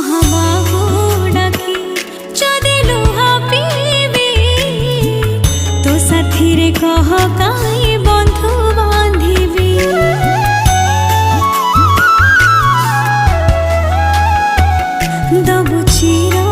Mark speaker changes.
Speaker 1: ମହାବାହୁ ଡାକି ଯଦି ଲୁହା ପିଇବି ତୋ ସାଥିରେ କହ କାହିଁ ବନ୍ଧୁ ବାନ୍ଧିବି। ଦବୁ ଚିର